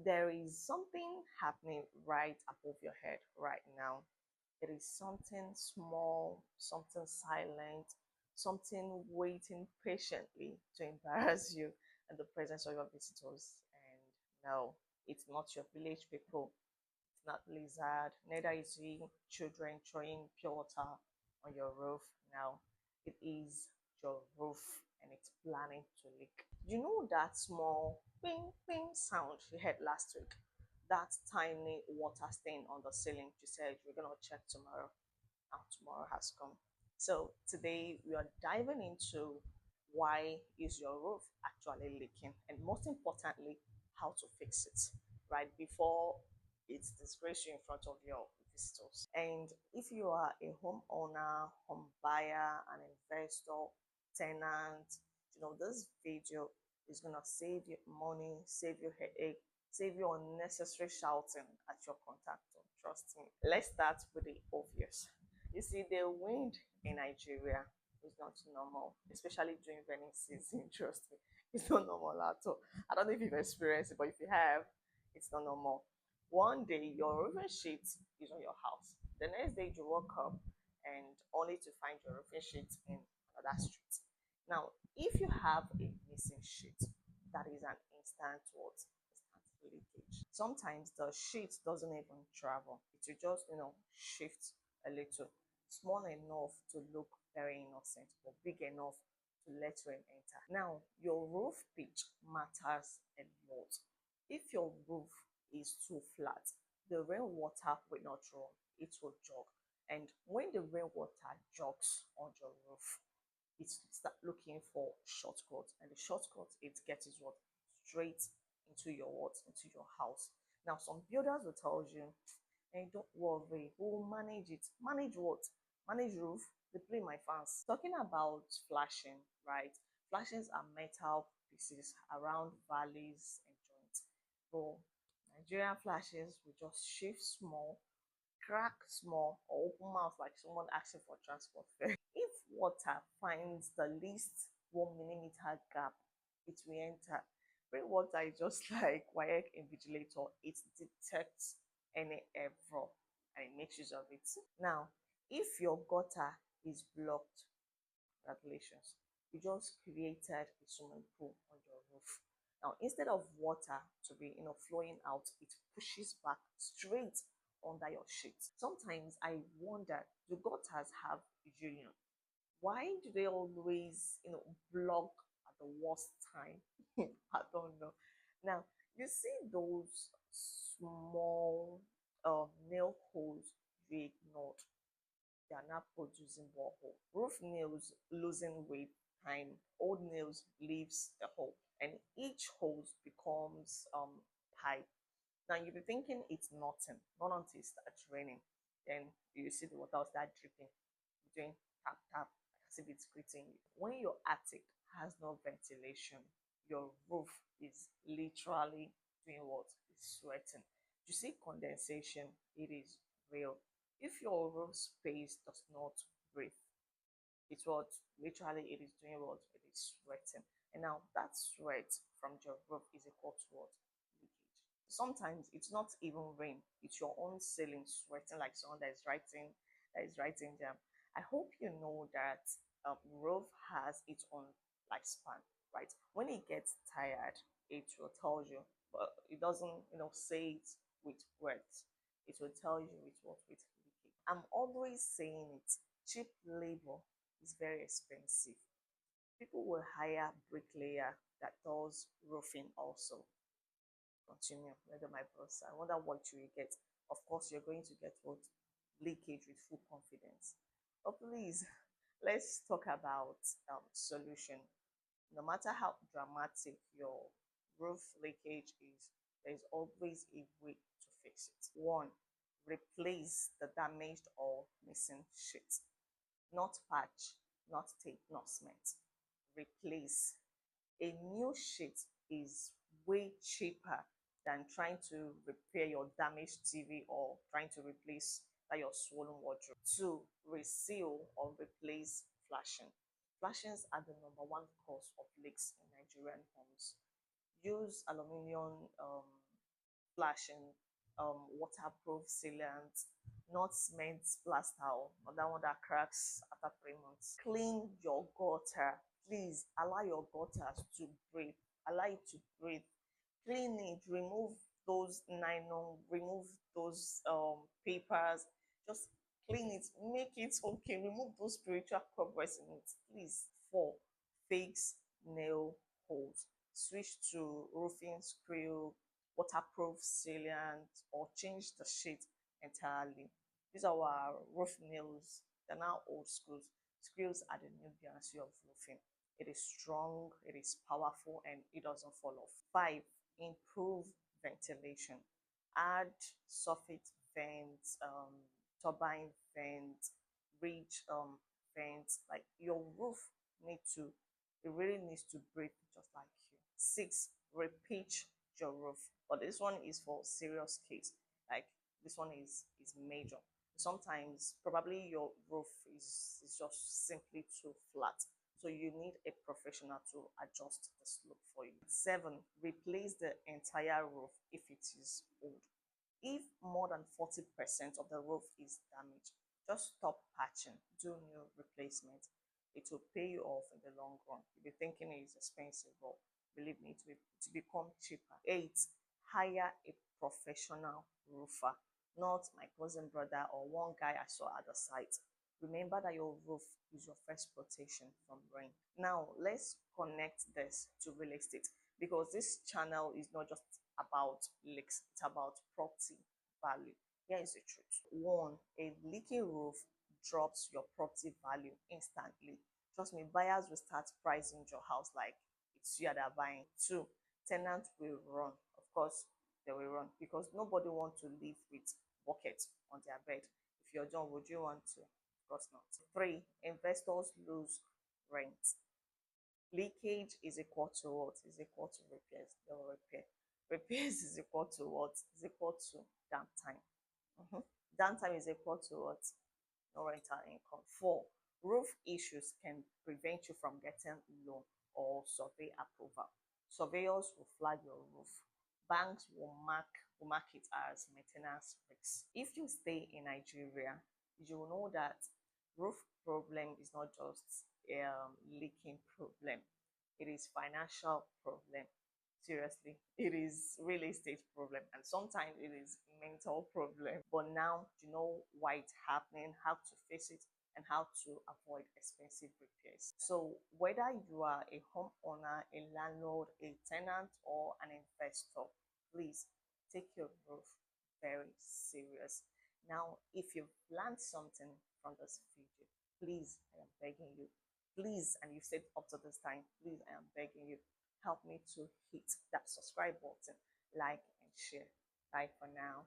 There is something happening right above your head right now. It is something small, something silent, something waiting patiently to embarrass you in the presence of your visitors. And no, it's not your village people. It's not lizard. Neither is he children throwing pure water on your roof. Now, it is your roof and it's planning to leak. You know that small ping ping sound you heard last week? That tiny water stain on the ceiling you said you're gonna check tomorrow. Now tomorrow has come. So today we are diving into why is your roof actually leaking, and most importantly, how to fix it right before it disgraces you in front of your visitors. And if you are a homeowner, home buyer, an investor, tenant, this video is gonna save you money, save you headache, save you unnecessary shouting at your contractor. Trust me. Let's start with the obvious. You see, the wind in Nigeria is not normal, especially during rainy season. Trust me, it's not normal at all. I don't know if you've experienced it, but if you have, it's not normal. One day, your roofing sheet is on your house. The next day, you woke up and only to find your roofing sheet in another street. Now, if you have a missing sheet, that is an instant what? Instant leakage. Sometimes the sheet doesn't even travel. It will just, shift a little, small enough to look very innocent, but big enough to let rain enter. Now, your roof pitch matters a lot. If your roof is too flat, the rainwater will not run, it will jog. And when the rainwater jogs on your roof, it start looking for shortcuts, and the shortcut it gets is what? Straight into your what? Into your house. Now, some builders will tell you, hey, don't worry, we'll manage it. Manage what? Manage roof. They play my fans. Talking about flashing, right? Flashings are metal pieces around valleys and joints. But Nigerian flashes will just shift small, crack small, or open mouth like someone asking for transport fare. If water finds the least 1 millimeter gap, it will enter. Rainwater is just like wire invigilator. It detects any error and it makes use of it. Now, if your gutter is blocked, congratulations, you just created a swimming pool on your roof. Now, instead of water to be flowing out, it pushes back straight under your sheet. Sometimes I wonder, do gutters have union? Why do they always block at the worst time? I don't know. Now, you see those small nail holes you ignored, they are not producing borehole. Roof nails losing weight time, old nails leaves the hole, and each hole becomes pipe. Now you'll be thinking it's nothing, not until it starts raining. Then you see the water start dripping, doing tap tap as if it's greeting you. When your attic has no ventilation, your roof is literally doing what? It's sweating. You see condensation, it is real. If your roof space does not breathe, it's what literally it is doing what? It is sweating. And now that sweat from your roof is equal to what? Leakage. Sometimes it's not even rain, it's your own ceiling sweating like someone that is writing them. I hope you know that roof has its own lifespan, right? When it gets tired, it will tell you, but it doesn't, say it with words. It will tell you with what? With leakage. I'm always saying it. Cheap labor is very expensive. People will hire bricklayer that does roofing also. Continue, whether my boss. I wonder what you will get. Of course, you're going to get what? Leakage with full confidence. But please, let's talk about solution. No matter how dramatic your roof leakage is, there is always a way to fix it. One, replace the damaged or missing sheet. Not patch, not tape, not cement. Replace. A new sheet is way cheaper than trying to repair your damaged TV or trying to replace your swollen wardrobe. Two, reseal or replace flashing. Flashings are the number one cause of leaks in Nigerian homes. Use aluminium flashing, waterproof sealant, not cement plaster, or that one that cracks after 3 months. Clean your gutter. Please allow your gutters to breathe. Allow it to breathe. Clean it. Remove those nylon. Remove those papers. Just clean it. Make it okay. Remove those spiritual cobwebs in it. Please. 4. Fix nail holes. Switch to roofing screw, waterproof sealant, or change the sheet entirely. These are our roof nails. They're now old schools. Screws are the new guarantee of roofing. It is strong, it is powerful, and it doesn't fall off. 5. Improve ventilation. Add soffit vents, turbine vents, ridge vents. Like your roof need to, it really needs to breathe just like you. 6. Repitch your roof. But this one is for serious case. Like this one is major. Sometimes probably your roof is just simply too flat. So you need a professional to adjust the slope for you. 7. Replace the entire roof if it is old. If more than 40% of the roof is damaged, just stop patching, do new replacement. It will pay you off in the long run. You'll be thinking it's expensive, but believe me, it will become cheaper. 8. Hire a professional roofer, not my cousin brother or one guy I saw at the site. Remember that your roof is your first protection from rain. Now, let's connect this to real estate because this channel is not just about leaks, it's about property value. Here is the truth. 1. A leaky roof drops your property value instantly. Trust me, buyers will start pricing your house like it's you that are buying. 2. Tenants will run. Of course, they will run because nobody wants to live with buckets on their bed. If you're John, would you want to? Of course not. 3. Investors lose rent. Leakage is equal to what? Is equal to repairs. They will repair. Repairs is equal to what? Is equal to downtime. Downtime is equal to what? No rental income. 4. Roof issues can prevent you from getting loan or survey approval. Surveyors will flag your roof. Banks will mark it as maintenance risks. If you stay in Nigeria, you will know that roof problem is not just a leaking problem. It is financial problem. Seriously, it is real estate problem, and sometimes it is mental problem. But now you know why it's happening, how to face it, and how to avoid expensive repairs. So whether you are a homeowner, a landlord, a tenant, or an investor, please take your roof very serious. Now, if you've learned something from this video, please, I am begging you, please, and you've said up to this time, please, I am begging you, help me to hit that subscribe button, like and share. Bye for now.